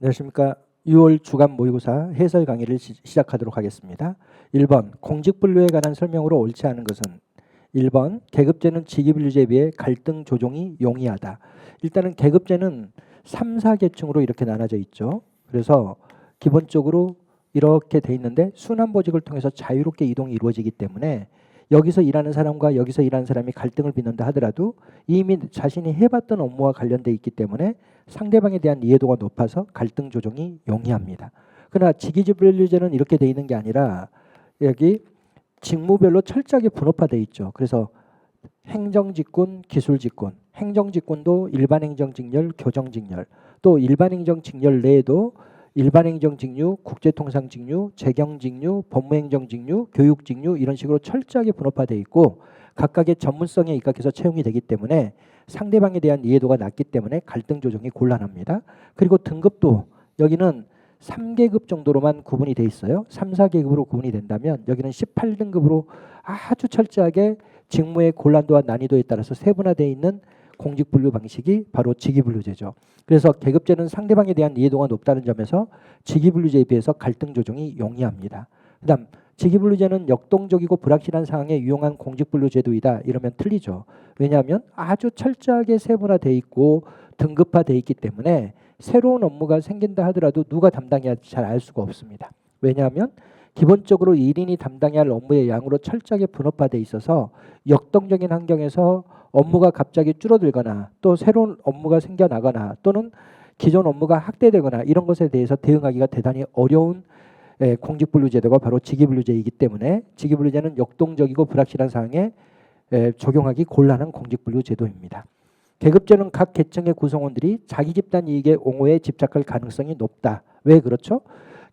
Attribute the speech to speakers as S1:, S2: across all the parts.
S1: 안녕하십니까. 6월 주간 모의고사 해설 강의를 시작하도록 하겠습니다. 1번 공직분류에 관한 설명으로 옳지 않은 것은 1번 계급제는 직위분류제에 비해 갈등 조정이 용이하다. 일단은 계급제는 3, 4계층으로 이렇게 나눠져 있죠. 그래서 기본적으로 이렇게 돼 있는데 순환보직을 통해서 자유롭게 이동이 이루어지기 때문에 여기서 일하는 사람과 여기서 일하는 사람이 갈등을 빚는다 하더라도 이미 자신이 해봤던 업무와 관련돼 있기 때문에 상대방에 대한 이해도가 높아서 갈등 조정이 용이합니다. 그러나 직위분류제는 이렇게 돼 있는 게 아니라 여기 직무별로 철저하게 분업화돼 있죠. 그래서 행정직군, 기술직군, 행정직군도 일반행정직렬, 교정직렬, 또 일반행정직렬 내에도 일반행정직류, 국제통상직류, 재경직류, 법무행정직류, 교육직류 이런 식으로 철저하게 분업화돼 있고 각각의 전문성에 입각해서 채용이 되기 때문에 상대방에 대한 이해도가 낮기 때문에 갈등 조정이 곤란합니다. 그리고 등급도 여기는 3계급 정도로만 구분이 돼 있어요. 3, 4계급으로 구분이 된다면 여기는 18등급으로 아주 철저하게 직무의 곤란도와 난이도에 따라서 세분화되어 있는 공직분류 방식이 바로 직위분류제죠. 그래서 계급제는 상대방에 대한 이해도가 높다는 점에서 직위분류제에 비해서 갈등 조정이 용이합니다. 그다음 직위분류제는 역동적이고 불확실한 상황에 유용한 공직분류제도이다. 이러면 틀리죠. 왜냐하면 아주 철저하게 세분화되어 있고 등급화되어 있기 때문에 새로운 업무가 생긴다 하더라도 누가 담당해야 할지 잘 알 수가 없습니다. 왜냐하면 기본적으로 1인이 담당해야 할 업무의 양으로 철저하게 분업화되어 있어서 역동적인 환경에서 업무가 갑자기 줄어들거나 또 새로운 업무가 생겨나거나 또는 기존 업무가 확대되거나 이런 것에 대해서 대응하기가 대단히 어려운 공직분류제도가 바로 직위분류제이기 때문에 직위분류제는 역동적이고 불확실한 상황에 적용하기 곤란한 공직분류제도입니다. 계급제는 각 계층의 구성원들이 자기 집단 이익의 옹호에 집착할 가능성이 높다. 왜 그렇죠?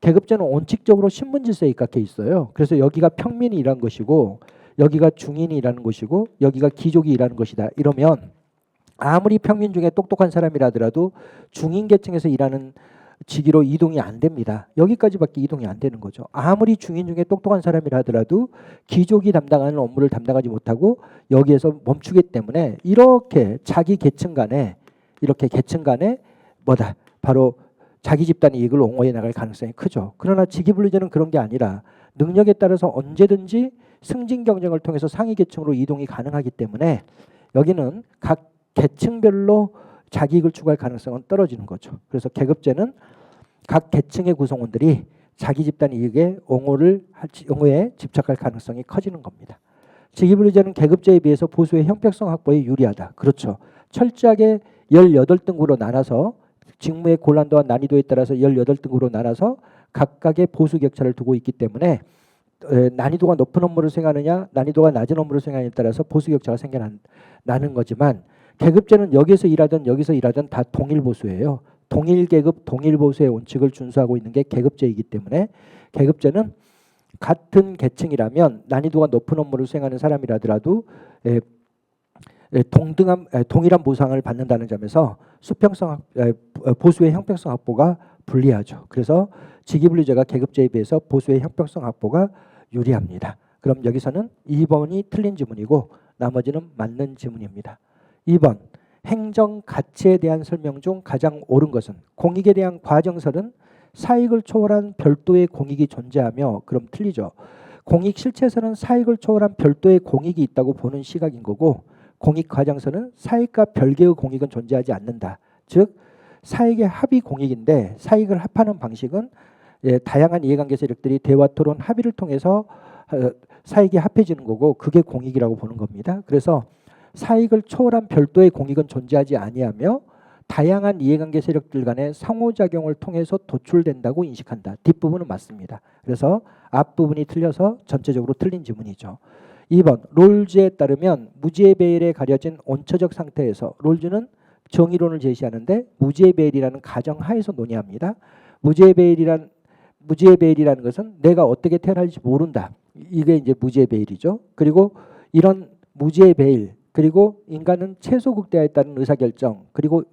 S1: 계급제는 원칙적으로 신분질서에 입각해 있어요. 그래서 여기가 평민이 일하는 것이고 여기가 중인이 일하는 것이고 여기가 귀족이 일하는 것이다. 이러면 아무리 평민 중에 똑똑한 사람이라 하더라도 중인 계층에서 일하는 직위로 이동이 안 됩니다. 여기까지밖에 이동이 안 되는 거죠. 아무리 중인 중에 똑똑한 사람이라 하더라도 귀족이 담당하는 업무를 담당하지 못하고 여기에서 멈추기 때문에 이렇게 자기 계층 간에 이렇게 계층 간에 뭐다 바로 자기 집단의 이익을 옹호해 나갈 가능성이 크죠. 그러나 직위분류제는 그런 게 아니라 능력에 따라서 언제든지 승진 경쟁을 통해서 상위 계층으로 이동이 가능하기 때문에 여기는 각 계층별로 자기 이익을 추구할 가능성은 떨어지는 거죠. 그래서 계급제는 각 계층의 구성원들이 자기 집단 이익의 옹호에 집착할 가능성이 커지는 겁니다. 직위분류제는 계급제에 비해서 보수의 형평성 확보에 유리하다. 그렇죠. 철저하게 18등급으로 나눠서 직무의 곤란도와 난이도에 따라서 18등급으로 나눠서 각각의 보수 격차를 두고 있기 때문에 난이도가 높은 업무를 수행하느냐 난이도가 낮은 업무를 수행하느냐에 따라서 보수 격차가 생겨나는 거지만 계급제는 여기서 일하든 다 동일 보수예요. 동일 계급 동일 보수의 원칙을 준수하고 있는 게 계급제이기 때문에 계급제는 같은 계층이라면 난이도가 높은 업무를 수행하는 사람이라더라도 동일한 보상을 받는다는 점에서 보수의 형평성 확보가 불리하죠. 그래서 직위분류제가 계급제에 비해서 보수의 형평성 확보가 유리합니다. 그럼 여기서는 2번이 틀린 지문이고 나머지는 맞는 지문입니다. 2번 행정 가치에 대한 설명 중 가장 옳은 것은 공익에 대한 과정설은 사익을 초월한 별도의 공익이 존재하며 그럼 틀리죠. 공익 실체에서는 사익을 초월한 별도의 공익이 있다고 보는 시각인 거고 공익 과정설은 사익과 별개의 공익은 존재하지 않는다. 즉 사익의 합이 공익인데 사익을 합하는 방식은 다양한 이해관계 세력들이 대화 토론 합의를 통해서 사익이 합해지는 거고 그게 공익이라고 보는 겁니다. 그래서 사익을 초월한 별도의 공익은 존재하지 아니하며 다양한 이해관계 세력들 간의 상호작용을 통해서 도출된다고 인식한다. 뒷부분은 맞습니다. 그래서 앞부분이 틀려서 전체적으로 틀린 지문이죠. 2번 롤즈에 따르면 무지의 배열에 가려진 원초적 상태에서 롤즈는 정의론을 제시하는데 무지의 배열이라는 가정 하에서 논의합니다. 무지의 배열이라는 것은 내가 어떻게 태어날지 모른다. 이게 이제 무지의 배열이죠. 그리고 이런 무지의 배열 그리고 인간은 최소 극대화에 따른 의사결정 그리고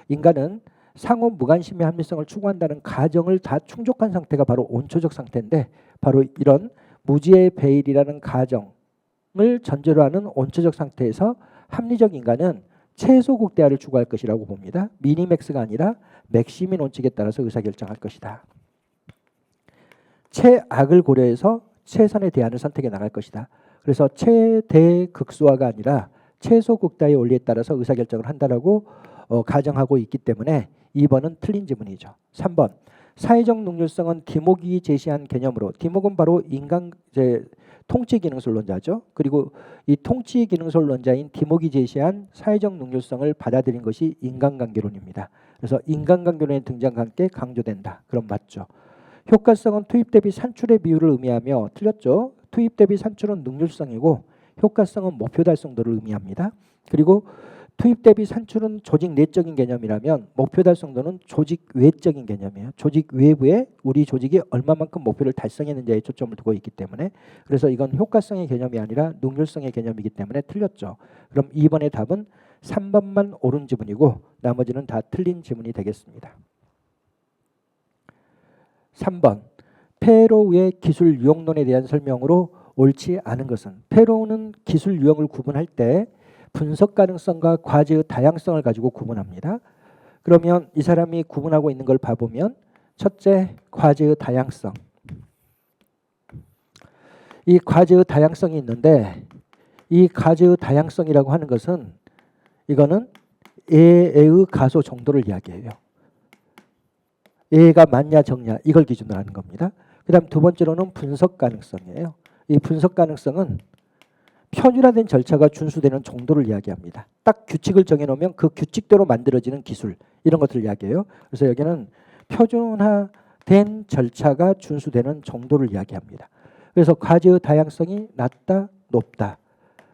S1: 인간은 상호 무관심의 합리성을 추구한다는 가정을 다 충족한 상태가 바로 원초적 상태인데 바로 이런 무지의 배열이라는 가정을 전제로 하는 원초적 상태에서 합리적 인간은 최소 극대화를 추구할 것이라고 봅니다. 미니맥스가 아니라 맥시민 원칙에 따라서 의사결정할 것이다. 최악을 고려해서 최선의 대안을 선택해 나갈 것이다. 그래서 최대 극소화가 아니라 최소 극대화의 원리에 따라서 의사결정을 한다라고 가정하고 있기 때문에 2번은 틀린 지문이죠. 3번 사회적 능률성은 디목이 제시한 개념으로, 디목은 바로 통치기능설론자죠. 그리고 이 통치기능설론자인 디목이 제시한 사회적 능률성을 받아들인 것이 인간관계론입니다. 그래서 인간관계론의 등장과 함께 강조된다. 그럼 맞죠. 효과성은 투입 대비 산출의 비율을 의미하며 틀렸죠. 투입 대비 산출은 능률성이고 효과성은 목표 달성도를 의미합니다. 그리고 투입 대비 산출은 조직 내적인 개념이라면 목표 달성도는 조직 외적인 개념이에요. 조직 외부에 우리 조직이 얼마만큼 목표를 달성했는지에 초점을 두고 있기 때문에, 그래서 이건 효과성의 개념이 아니라 능률성의 개념이기 때문에 틀렸죠. 그럼 2번의 답은 3번만 옳은 지문이고 나머지는 다 틀린 지문이 되겠습니다. 3번 페로우의 기술 유형론에 대한 설명으로 옳지 않은 것은, 페로우는 기술 유형을 구분할 때 분석 가능성과 과제의 다양성을 가지고 구분합니다. 그러면 이 사람이 구분하고 있는 걸 봐보면 첫째, 과제의 다양성. 이 과제의 다양성이 있는데 이 과제의 다양성이라고 하는 것은 이거는 A의 가소 정도를 이야기해요. A가 많냐 적냐 이걸 기준으로 하는 겁니다. 그 다음 두 번째로는 분석 가능성이에요. 이 분석 가능성은 표준화된 절차가 준수되는 정도를 이야기합니다. 딱 규칙을 정해놓으면 그 규칙대로 만들어지는 기술, 이런 것들을 이야기해요. 그래서 여기는 표준화된 절차가 준수되는 정도를 이야기합니다. 그래서 과제의 다양성이 낮다, 높다,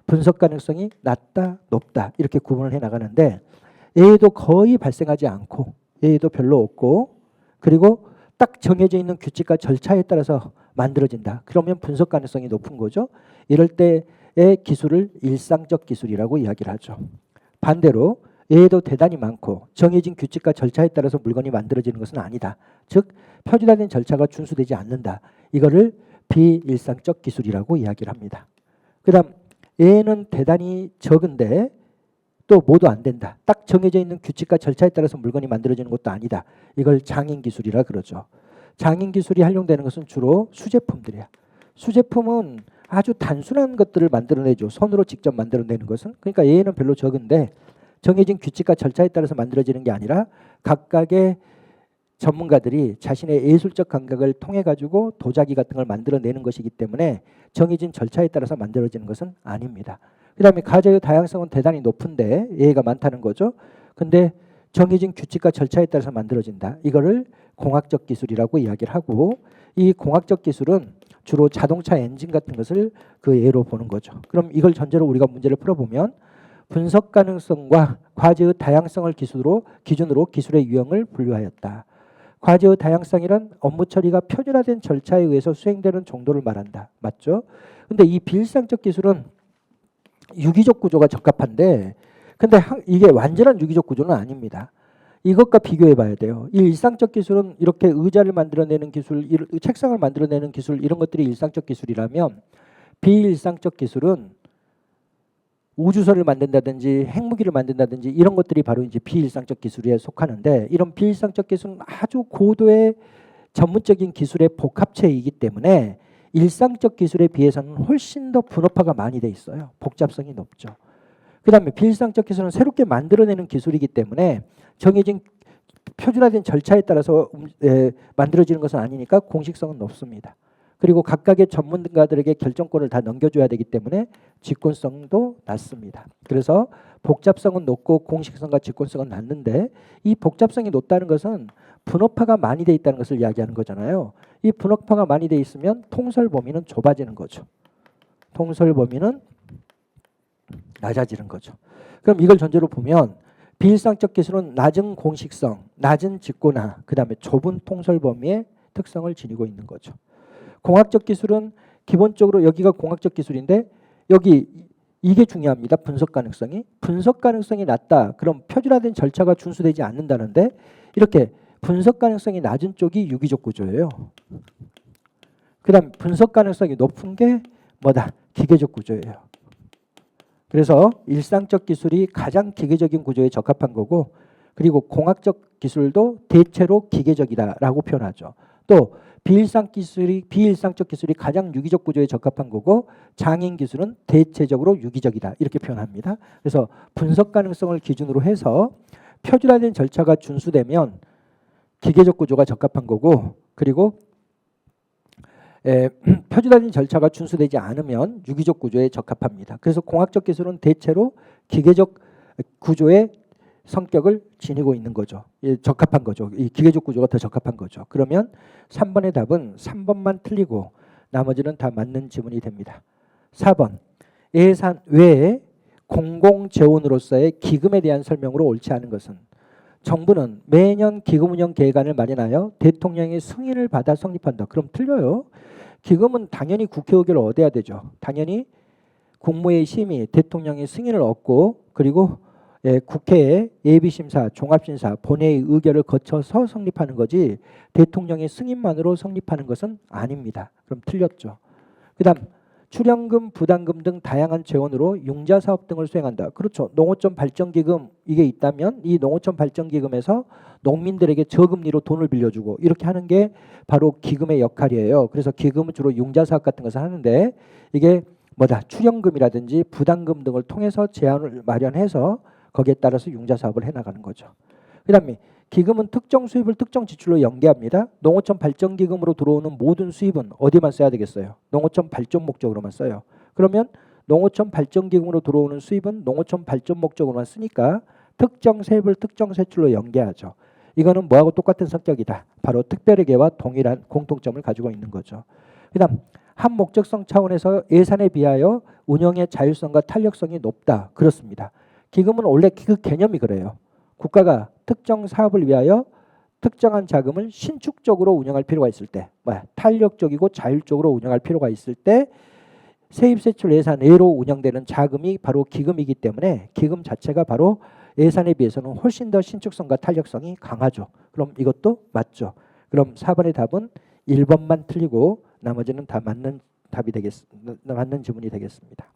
S1: 분석 가능성이 낮다, 높다 이렇게 구분을 해나가는데 A도 거의 발생하지 않고 A도 별로 없고, 그리고 딱 정해져 있는 규칙과 절차에 따라서 만들어진다. 그러면 분석 가능성이 높은 거죠. 이럴 때 의 기술을 일상적 기술이라고 이야기를 하죠. 반대로 A도 대단히 많고 정해진 규칙과 절차에 따라서 물건이 만들어지는 것은 아니다. 즉 표준화된 절차가 준수되지 않는다. 이거를 비일상적 기술이라고 이야기를 합니다. 그 다음 A는 대단히 적은데 또 모두 안 된다. 딱 정해져 있는 규칙과 절차에 따라서 물건이 만들어지는 것도 아니다. 이걸 장인 기술이라 그러죠. 장인 기술이 활용되는 것은 주로 수제품들이야. 수제품은 아주 단순한 것들을 만들어내죠. 손으로 직접 만들어내는 것은. 그러니까 A는 별로 적은데 정해진 규칙과 절차에 따라서 만들어지는 게 아니라 각각의 전문가들이 자신의 예술적 감각을 통해 가지고 도자기 같은 걸 만들어내는 것이기 때문에 정해진 절차에 따라서 만들어지는 것은 아닙니다. 그 다음에 과제의 다양성은 대단히 높은데 A가 많다는 거죠. 근데 정해진 규칙과 절차에 따라서 만들어진다. 이거를 공학적 기술이라고 이야기를 하고, 이 공학적 기술은 주로 자동차 엔진 같은 것을 그 예로 보는 거죠. 그럼 이걸 전제로 우리가 문제를 풀어보면 분석 가능성과 과제의 다양성을 기준으로 기술의 유형을 분류하였다. 과제의 다양성이란 업무 처리가 표준화된 절차에 의해서 수행되는 정도를 말한다. 맞죠? 근데 이 비일상적 기술은 유기적 구조가 적합한데 근데 이게 완전한 유기적 구조는 아닙니다. 이것과 비교해 봐야 돼요. 이 일상적 기술은 이렇게 의자를 만들어내는 기술, 책상을 만들어내는 기술, 이런 것들이 일상적 기술이라면 비일상적 기술은 우주선을 만든다든지 핵무기를 만든다든지 이런 것들이 바로 이제 비일상적 기술에 속하는데, 이런 비일상적 기술은 아주 고도의 전문적인 기술의 복합체이기 때문에 일상적 기술에 비해서는 훨씬 더 분업화가 많이 돼 있어요. 복잡성이 높죠. 그 다음에 비일상적 기술은 새롭게 만들어내는 기술이기 때문에 정해진 표준화된 절차에 따라서 만들어지는 것은 아니니까 공식성은 높습니다. 그리고 각각의 전문가들에게 결정권을 다 넘겨줘야 되기 때문에 직권성도 낮습니다. 그래서 복잡성은 높고 공식성과 직권성은 낮는데, 이 복잡성이 높다는 것은 분업화가 많이 돼 있다는 것을 이야기하는 거잖아요. 이 분업화가 많이 돼 있으면 통솔 범위는 좁아지는 거죠. 통솔 범위는 낮아지는 거죠. 그럼 이걸 전제로 보면 비일상적 기술은 낮은 공식성, 낮은 직권화, 그 다음에 좁은 통솔 범위의 특성을 지니고 있는 거죠. 공학적 기술은 기본적으로 여기가 공학적 기술인데 여기 이게 중요합니다. 분석 가능성이. 분석 가능성이 낮다. 그럼 표준화된 절차가 준수되지 않는다는데, 이렇게 분석 가능성이 낮은 쪽이 유기적 구조예요. 그 다음 분석 가능성이 높은 게 뭐다? 기계적 구조예요. 그래서 일상적 기술이 가장 기계적인 구조에 적합한 거고, 그리고 공학적 기술도 대체로 기계적이다라고 표현하죠. 또 비일상적 기술이 가장 유기적 구조에 적합한 거고, 장인 기술은 대체적으로 유기적이다 이렇게 표현합니다. 그래서 분석 가능성을 기준으로 해서 표준화된 절차가 준수되면 기계적 구조가 적합한 거고, 그리고 표준화된 절차가 준수되지 않으면 유기적 구조에 적합합니다. 그래서 공학적 기술은 대체로 기계적 구조의 성격을 지니고 있는 거죠. 적합한 거죠. 이 기계적 구조가 더 적합한 거죠. 그러면 3번의 답은 3번만 틀리고 나머지는 다 맞는 지문이 됩니다. 4번 예산 외에 공공재원으로서의 기금에 대한 설명으로 옳지 않은 것은 정부는 매년 기금 운영 계획안을 마련하여 대통령의 승인을 받아 성립한다. 그럼 틀려요. 기금은 당연히 국회 의결을 얻어야 되죠. 당연히 국무회의 심의, 대통령의 승인을 얻고, 그리고 국회의 예비심사, 종합심사, 본회의 의결을 거쳐서 성립하는 거지 대통령의 승인만으로 성립하는 것은 아닙니다. 그럼 틀렸죠. 그 다음 출연금, 부담금 등 다양한 재원으로 융자사업 등을 수행한다. 그렇죠. 농어촌 발전기금 이게 있다면 이 농어촌 발전기금에서 농민들에게 저금리로 돈을 빌려주고 이렇게 하는 게 바로 기금의 역할이에요. 그래서 기금은 주로 융자사업 같은 것을 하는데, 이게 뭐다? 출연금이라든지 부담금 등을 통해서 제한을 마련해서 거기에 따라서 융자사업을 해나가는 거죠. 그 다음에 기금은 특정 수입을 특정 지출로 연계합니다. 농어촌 발전기금으로 들어오는 모든 수입은 어디만 써야 되겠어요? 농어촌 발전 목적으로만 써요. 그러면 농어촌 발전기금으로 들어오는 수입은 농어촌 발전 목적으로만 쓰니까 특정 세입을 특정 세출로 연계하죠. 이거는 뭐하고 똑같은 성격이다. 바로 특별회계와 동일한 공통점을 가지고 있는 거죠. 그 다음 한 목적성 차원에서 예산에 비하여 운영의 자율성과 탄력성이 높다. 그렇습니다. 기금은 원래 그 개념이 그래요. 국가가 특정 사업을 위하여 특정한 자금을 신축적으로 운영할 필요가 있을 때, 탄력적이고 자율적으로 운영할 필요가 있을 때 세입세출 예산 외로 운영되는 자금이 바로 기금이기 때문에 기금 자체가 바로 예산에 비해서는 훨씬 더 신축성과 탄력성이 강하죠. 그럼 이것도 맞죠. 그럼 4번의 답은 1번만 틀리고 나머지는 다 맞는 답이 맞는 지문이 되겠습니다.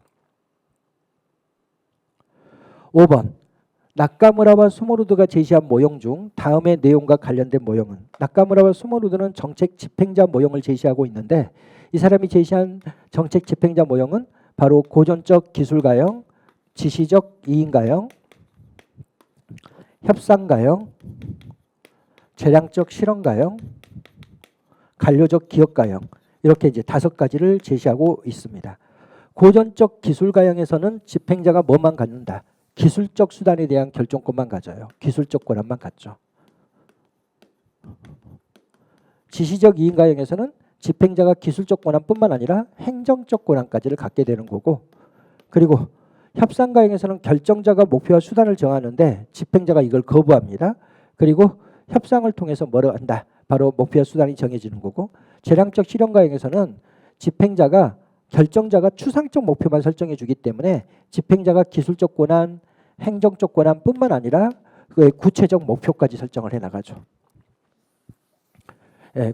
S1: 5번 나카무라와 스모루드가 제시한 모형 중 다음의 내용과 관련된 모형은? 나카무라와 스모루드는 정책 집행자 모형을 제시하고 있는데, 이 사람이 제시한 정책 집행자 모형은 바로 고전적 기술가형, 지시적 이인가형, 협상가형, 재량적 실험가형, 관료적 기업가형, 이렇게 이제 5가지를 제시하고 있습니다. 고전적 기술가형에서는 집행자가 뭐만 갖는다? 기술적 수단에 대한 결정권만 가져요. 기술적 권한만 갖죠. 지시적 이인가형에서는 집행자가 기술적 권한뿐만 아니라 행정적 권한까지를 갖게 되는 거고, 그리고 협상가형에서는 결정자가 목표와 수단을 정하는데 집행자가 이걸 거부합니다. 그리고 협상을 통해서 뭐를 한다? 바로 목표와 수단이 정해지는 거고, 재량적 실현가형에서는 집행자가 결정자가 추상적 목표만 설정해 주기 때문에 집행자가 기술적 권한, 행정적 권한뿐만 아니라 그 구체적 목표까지 설정을 해 나가죠.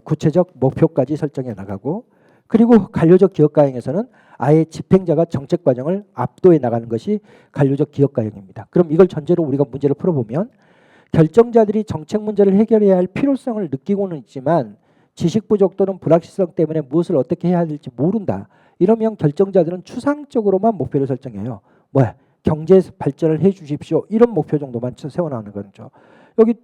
S1: 구체적 목표까지 설정해 나가고, 그리고 관료적 기업가형에서는 아예 집행자가 정책 과정을 압도해 나가는 것이 관료적 기업가형입니다. 그럼 이걸 전제로 우리가 문제를 풀어보면, 결정자들이 정책 문제를 해결해야 할 필요성을 느끼고는 있지만 지식 부족 또는 불확실성 때문에 무엇을 어떻게 해야 될지 모른다. 이러면 결정자들은 추상적으로만 목표를 설정해요. 경제 발전을 해 주십시오. 이런 목표 정도만 세워나가는 거죠. 여기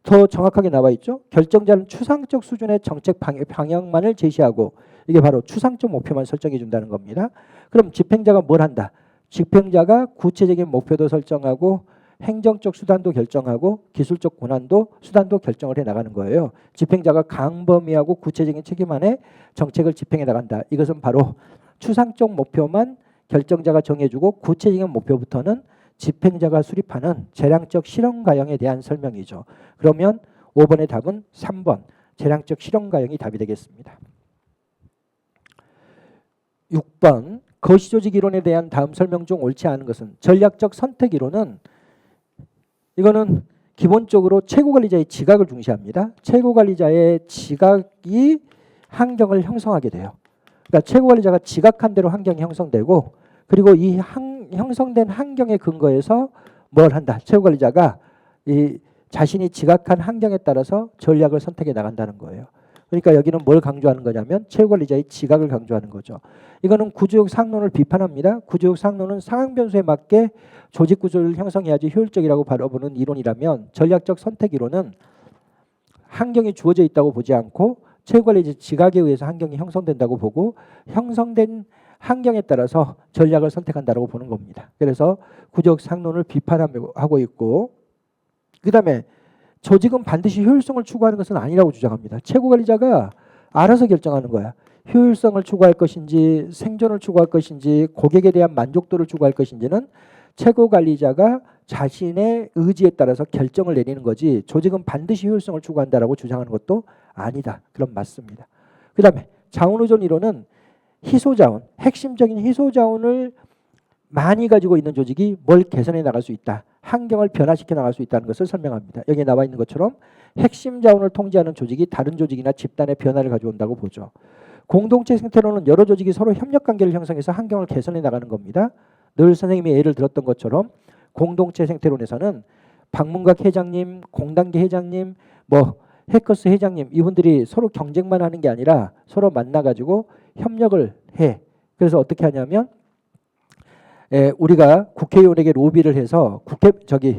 S1: 더 정확하게 나와 있죠. 결정자는 추상적 수준의 정책 방향만을 제시하고, 이게 바로 추상적 목표만 설정해 준다는 겁니다. 그럼 집행자가 뭘 한다? 집행자가 구체적인 목표도 설정하고 행정적 수단도 결정하고 기술적 권한도 수단도 결정을 해 나가는 거예요. 집행자가 강범위하고 구체적인 책임 안에 정책을 집행해 나간다. 이것은 바로 추상적 목표만 결정자가 정해주고 구체적인 목표부터는 집행자가 수립하는 재량적 실현가형에 대한 설명이죠. 그러면 5번의 답은 3번 재량적 실현가형이 답이 되겠습니다. 6번 거시조직 이론에 대한 다음 설명 중 옳지 않은 것은? 전략적 선택 이론은, 이거는 기본적으로 최고관리자의 지각을 중시합니다. 최고관리자의 지각이 환경을 형성하게 돼요. 그러니까 최고관리자가 지각한 대로 환경이 형성되고, 그리고 이 형성된 환경에 근거해서 뭘 한다. 최고관리자가 이 자신이 지각한 환경에 따라서 전략을 선택해 나간다는 거예요. 그러니까 여기는 뭘 강조하는 거냐면 최고관리자의 지각을 강조하는 거죠. 이거는 구조역 상론을 비판합니다. 구조역 상론은 상황 변수에 맞게 조직 구조를 형성해야지 효율적이라고 바라보는 이론이라면 전략적 선택 이론은 환경이 주어져 있다고 보지 않고 최고관리자 지각에 의해서 환경이 형성된다고 보고 형성된 환경에 따라서 전략을 선택한다고 보는 겁니다. 그래서 구조역 상론을 비판하고 있고, 그 다음에 조직은 반드시 효율성을 추구하는 것은 아니라고 주장합니다. 최고관리자가 알아서 결정하는 거야. 효율성을 추구할 것인지 생존을 추구할 것인지 고객에 대한 만족도를 추구할 것인지는 최고관리자가 자신의 의지에 따라서 결정을 내리는 거지 조직은 반드시 효율성을 추구한다라고 주장하는 것도 아니다. 그럼 맞습니다. 그 다음에 자원의존 이론은 희소자원, 핵심적인 희소자원을 많이 가지고 있는 조직이 뭘 개선해 나갈 수 있다. 환경을 변화시켜 나갈 수 있다는 것을 설명합니다. 여기에 나와 있는 것처럼 핵심 자원을 통제하는 조직이 다른 조직이나 집단의 변화를 가져온다고 보죠. 공동체 생태론은 여러 조직이 서로 협력관계를 형성해서 환경을 개선해 나가는 겁니다. 늘 선생님이 예를 들었던 것처럼 공동체 생태론에서는 박문각 회장님, 공단계 회장님, 해커스 회장님 이분들이 서로 경쟁만 하는 게 아니라 서로 만나가지고 협력을 해. 그래서 어떻게 하냐면 우리가 국회의원에게 로비를 해서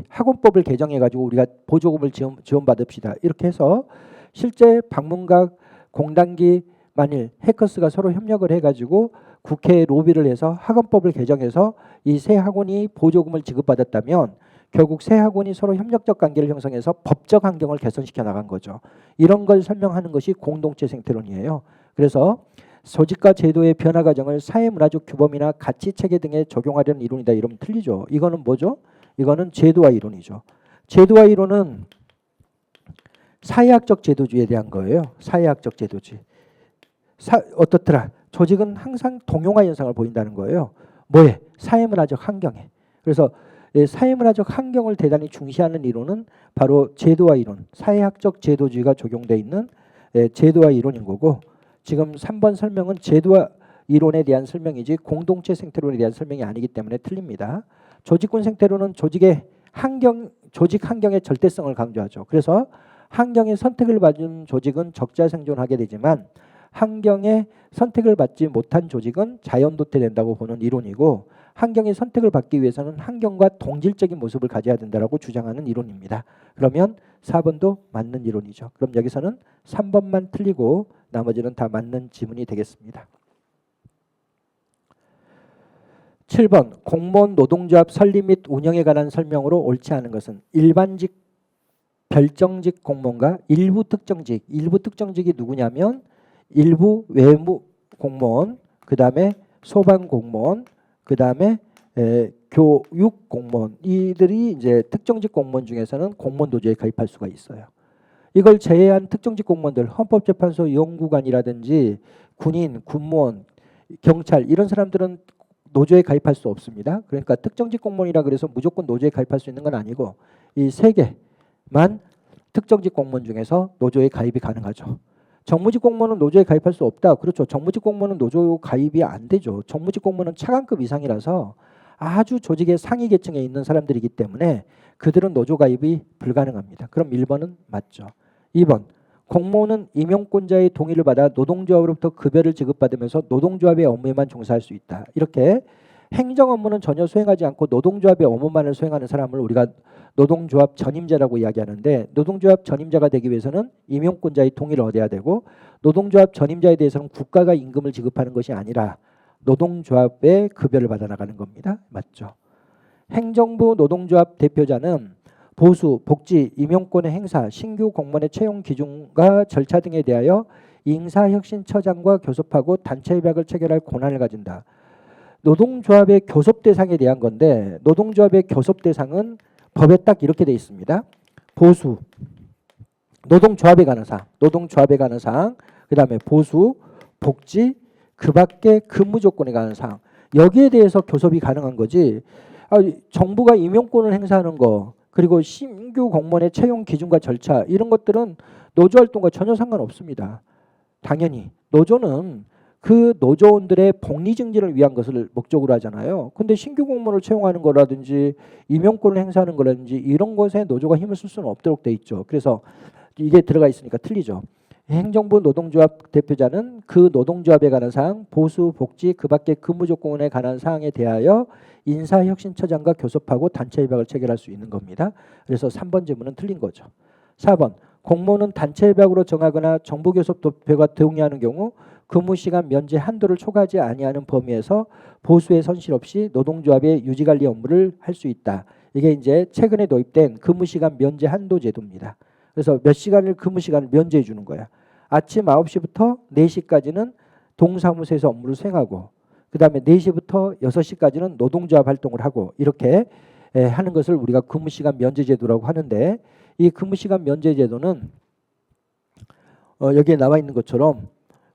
S1: 학원법을 개정해가지고 우리가 보조금을 지원받읍시다. 이렇게 해서 실제 박문각, 공단기, 만일 해커스가 서로 협력을 해가지고 국회에 로비를 해서 학원법을 개정해서 이 세 학원이 보조금을 지급받았다면 결국 세 학원이 서로 협력적 관계를 형성해서 법적 환경을 개선시켜 나간 거죠. 이런 걸 설명하는 것이 공동체 생태론이에요. 그래서 조직과 제도의 변화 과정을 사회문화적 규범이나 가치체계 등에 적용하려는 이론이다. 이러면 틀리죠. 이거는 뭐죠? 이거는 제도화 이론이죠. 제도화 이론은 사회학적 제도주의에 대한 거예요. 사회학적 제도주의. 어떻더라? 조직은 항상 동용화 현상을 보인다는 거예요. 뭐에? 사회문화적 환경에. 그래서 사회문화적 환경을 대단히 중시하는 이론은 바로 제도화 이론, 사회학적 제도주의가 적용되어 있는 제도화 이론인 거고, 지금 3번 설명은 제도화 이론에 대한 설명이지 공동체 생태론에 대한 설명이 아니기 때문에 틀립니다. 조직군 생태론은 조직 환경의 절대성을 강조하죠. 그래서 환경의 선택을 받은 조직은 적자 생존하게 되지만 환경의 선택을 받지 못한 조직은 자연 도태된다고 보는 이론이고, 환경의 선택을 받기 위해서는 환경과 동질적인 모습을 가져야 된다고 주장하는 이론입니다. 그러면 4번도 맞는 이론이죠. 그럼 여기서는 3번만 틀리고 나머지는 다 맞는 지문이 되겠습니다. 7번 공무원 노동조합 설립 및 운영에 관한 설명으로 옳지 않은 것은 일반직, 별정직 공무원과 일부 특정직이 누구냐면 일부 외무 공무원, 그 다음에 소방 공무원, 그 다음에 교육 공무원, 이들이 이제 특정직 공무원 중에서는 공무원 노조에 가입할 수가 있어요. 이걸 제외한 특정직 공무원들, 헌법재판소 연구관이라든지 군인, 군무원, 경찰 이런 사람들은 노조에 가입할 수 없습니다. 그러니까 특정직 공무원이라 그래서 무조건 노조에 가입할 수 있는 건 아니고 이 세 개만 특정직 공무원 중에서 노조에 가입이 가능하죠. 정무직 공무원은 노조에 가입할 수 없다. 그렇죠. 정무직 공무원은 노조 가입이 안 되죠. 정무직 공무원은 차관급 이상이라서 아주 조직의 상위 계층에 있는 사람들이기 때문에 그들은 노조 가입이 불가능합니다. 그럼 1번은 맞죠. 2번 공무원은 임용권자의 동의를 받아 노동조합으로부터 급여를 지급받으면서 노동조합의 업무에만 종사할 수 있다. 이렇게 행정 업무는 전혀 수행하지 않고 노동조합의 업무만을 수행하는 사람을 우리가 노동조합 전임자라고 이야기하는데, 노동조합 전임자가 되기 위해서는 임용권자의 동의를 얻어야 되고, 노동조합 전임자에 대해서는 국가가 임금을 지급하는 것이 아니라 노동조합의 급여를 받아 나가는 겁니다. 맞죠? 행정부 노동조합 대표자는 보수, 복지, 임용권의 행사, 신규 공무원의 채용 기준과 절차 등에 대하여 인사혁신처장과 교섭하고 단체협약을 체결할 권한을 가진다. 노동조합의 교섭 대상에 대한 건데, 노동조합의 교섭 대상은 법에 딱 이렇게 돼 있습니다. 보수, 노동조합에 관한 사항, 그 다음에 보수, 복지, 그 밖에 근무 조건에 관한 사항, 여기에 대해서 교섭이 가능한 거지. 정부가 임용권을 행사하는 거, 그리고 신규 공무원의 채용 기준과 절차 이런 것들은 노조활동과 전혀 상관없습니다. 당연히 노조는 그 노조원들의 복리 증진을 위한 것을 목적으로 하잖아요. 근데 신규 공무원을 채용하는 거라든지 임용권을 행사하는 거라든지 이런 것에 노조가 힘을 쓸 수는 없도록 돼 있죠. 그래서 이게 들어가 있으니까 틀리죠. 행정부 노동조합 대표자는 그 노동조합에 관한 사항, 보수, 복지, 그 밖의 근무 조건에 관한 사항에 대하여 인사혁신처장과 교섭하고 단체 협약을 체결할 수 있는 겁니다. 그래서 3번 질문은 틀린 거죠. 4번 공무원은 단체 협약으로 정하거나 정부교섭 대표가 동의하는 경우 근무시간 면제 한도를 초과하지 아니하는 범위에서 보수의 선실 없이 노동조합의 유지관리 업무를 할 수 있다. 이게 이제 최근에 도입된 근무시간 면제 한도 제도입니다. 그래서 몇 시간을 근무시간을 면제해 주는 거야. 아침 9시부터 4시까지는 동사무소에서 업무를 수행하고 그 다음에 4시부터 6시까지는 노동조합 활동을 하고 이렇게 하는 것을 우리가 근무시간 면제제도라고 하는데 이 근무시간 면제제도는 여기에 나와 있는 것처럼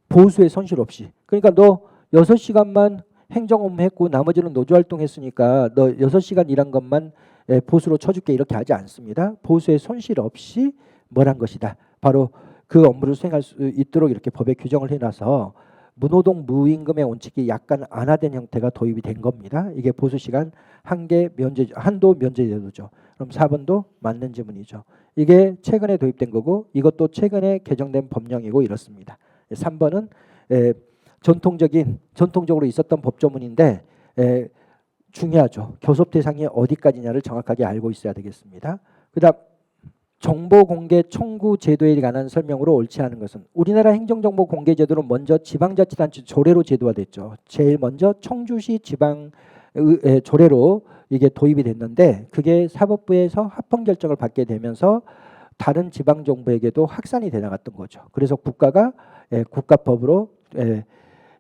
S1: 보수의 손실 없이 그러니까 너 6시간만 행정 업무 했고 나머지는 노조 활동했으니까 너 6시간 일한 것만 보수로 쳐줄게 이렇게 하지 않습니다. 보수의 손실 없이 뭘 한 것이다. 바로 그 업무를 수행할 수 있도록 이렇게 법에 규정을 해놔서 무노동 무임금의 원칙이 약간 완화된 형태가 도입이 된 겁니다. 이게 보수시간 한도 면제제도죠. 그럼 4번도 맞는 질문이죠. 이게 최근에 도입된 거고 이것도 최근에 개정된 법령이고 이렇습니다. 3번은 전통적으로 있었던 법조문인데 중요하죠. 교섭 대상이 어디까지냐를 정확하게 알고 있어야 되겠습니다. 그다음 정보공개 청구 제도에 관한 설명으로 옳지 않은 것은 우리나라 행정정보공개제도는 먼저 지방자치단체 조례로 제도화됐죠. 제일 먼저 청주시 지방 조례로 이게 도입이 됐는데 그게 사법부에서 합헌 결정을 받게 되면서 다른 지방정부에게도 확산이 돼 나갔던 거죠. 그래서 국가가 국가법으로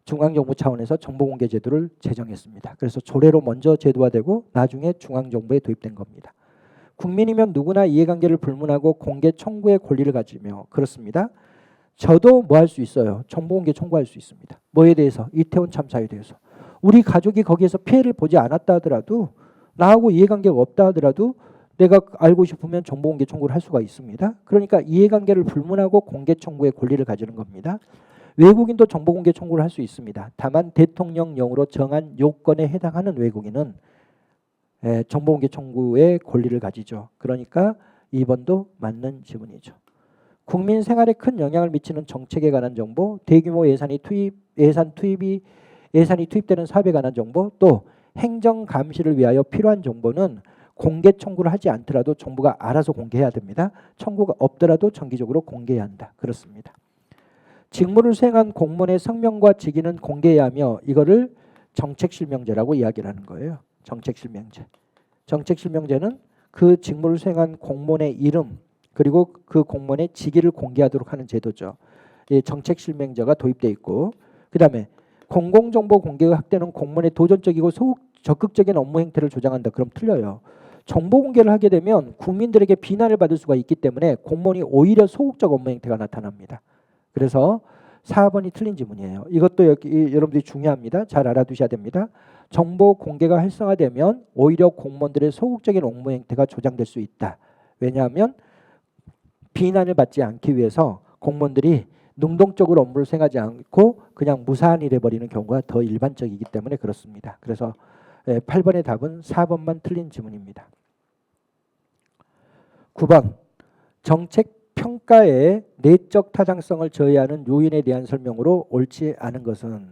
S1: 중앙정부 차원에서 정보공개제도를 제정했습니다. 그래서 조례로 먼저 제도화되고 나중에 중앙정부에 도입된 겁니다. 국민이면 누구나 이해관계를 불문하고 공개 청구의 권리를 가지며 그렇습니다. 저도 뭐 할 수 있어요. 정보공개 청구할 수 있습니다. 뭐에 대해서? 이태원 참사에 대해서. 우리 가족이 거기에서 피해를 보지 않았다 하더라도 나하고 이해관계가 없다 하더라도 내가 알고 싶으면 정보공개 청구를 할 수가 있습니다. 그러니까 이해관계를 불문하고 공개 청구의 권리를 가지는 겁니다. 외국인도 정보공개 청구를 할 수 있습니다. 다만 대통령령으로 정한 요건에 해당하는 외국인은 정보공개 청구의 권리를 가지죠. 그러니까 2번도 맞는 질문이죠. 국민 생활에 큰 영향을 미치는 정책에 관한 정보, 대규모 예산이 투입되는 사업에 관한 정보, 또 행정 감시를 위하여 필요한 정보는 공개 청구를 하지 않더라도 정부가 알아서 공개해야 됩니다. 청구가 없더라도 정기적으로 공개해야 한다. 그렇습니다. 직무를 수행한 공무원의 성명과 직위는 공개해야 하며 이거를 정책실명제라고 이야기를 하는 거예요. 정책실명제. 정책실명제는 그 직무를 수행한 공무원의 이름 그리고 그 공무원의 직위를 공개하도록 하는 제도죠. 이 정책실명제가 도입돼 있고 그 다음에 공공정보 공개의 확대는 공무원의 도전적이고 적극적인 업무 행태를 조장한다. 그럼 틀려요. 정보 공개를 하게 되면 국민들에게 비난을 받을 수가 있기 때문에 공무원이 오히려 소극적 업무 행태가 나타납니다. 그래서 4번이 틀린 지문이에요. 이것도 여러분들이 중요합니다. 잘 알아두셔야 됩니다. 정보 공개가 활성화되면 오히려 공무원들의 소극적인 업무 행태가 조장될 수 있다. 왜냐하면 비난을 받지 않기 위해서 공무원들이 능동적으로 업무를 수행하지 않고 그냥 무사한 일해 버리는 경우가 더 일반적이기 때문에 그렇습니다. 그래서 8번의 답은 4번만 틀린 지문입니다. 9번 정책 평가의 내적 타당성을 저해하는 요인에 대한 설명으로 옳지 않은 것은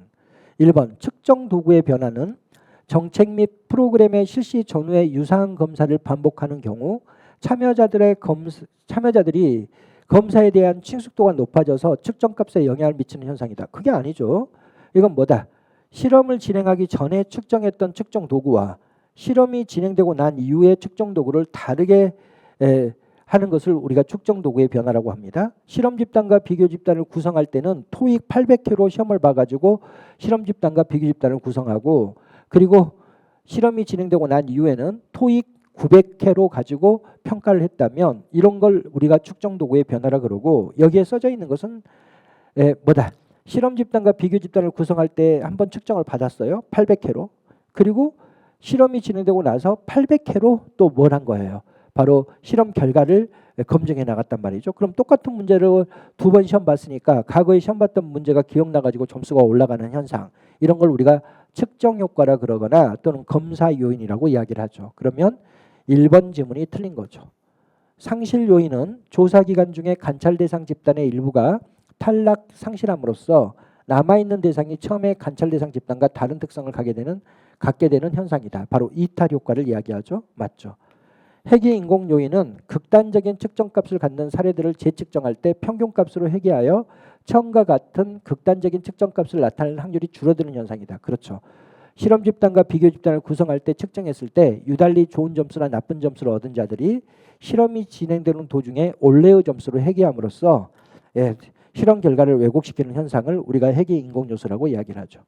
S1: 1번 측정 도구의 변화는 정책 및 프로그램의 실시 전후의 유사한 검사를 반복하는 경우 참여자들이 검사에 대한 친숙도가 높아져서 측정값에 영향을 미치는 현상이다. 그게 아니죠. 이건 뭐다? 실험을 진행하기 전에 측정했던 측정 도구와 실험이 진행되고 난 이후의 측정 도구를 다르게 하는 것을 우리가 측정 도구의 변화라고 합니다. 실험 집단과 비교 집단을 구성할 때는 토익 800회로 시험을 봐가지고 실험 집단과 비교 집단을 구성하고 그리고 실험이 진행되고 난 이후에는 토익 900회로 가지고 평가를 했다면 이런 걸 우리가 측정 도구의 변화라 그러고 여기에 써져 있는 것은 뭐다? 실험 집단과 비교 집단을 구성할 때 한번 측정을 받았어요. 800회로. 그리고 실험이 진행되고 나서 800회로 또 뭘 한 거예요? 바로 실험 결과를 검증해 나갔단 말이죠. 그럼 똑같은 문제를 두 번 시험 봤으니까 과거에 시험 봤던 문제가 기억나가지고 점수가 올라가는 현상, 이런 걸 우리가 측정 효과라 그러거나 또는 검사 요인이라고 이야기를 하죠. 그러면 1번 지문이 틀린 거죠. 상실 요인은 조사 기간 중에 관찰 대상 집단의 일부가 탈락 상실함으로써 남아있는 대상이 처음에 관찰 대상 집단과 다른 특성을 갖게 되는 현상이다. 바로 이탈 효과를 이야기하죠. 맞죠. 회귀 인공 요인은 극단적인 측정값을 갖는 사례들을 재측정할 때 평균값으로 회귀하여 처음과 같은 극단적인 측정값을 나타낼 확률이 줄어드는 현상이다. 그렇죠. 실험 집단과 비교 집단을 구성할 때 측정했을 때 유달리 좋은 점수나 나쁜 점수를 얻은 자들이 실험이 진행되는 도중에 올레의 점수를 회귀함으로써 실험 결과를 왜곡시키는 현상을 우리가 회귀 인공 요소라고 이야기를 하죠.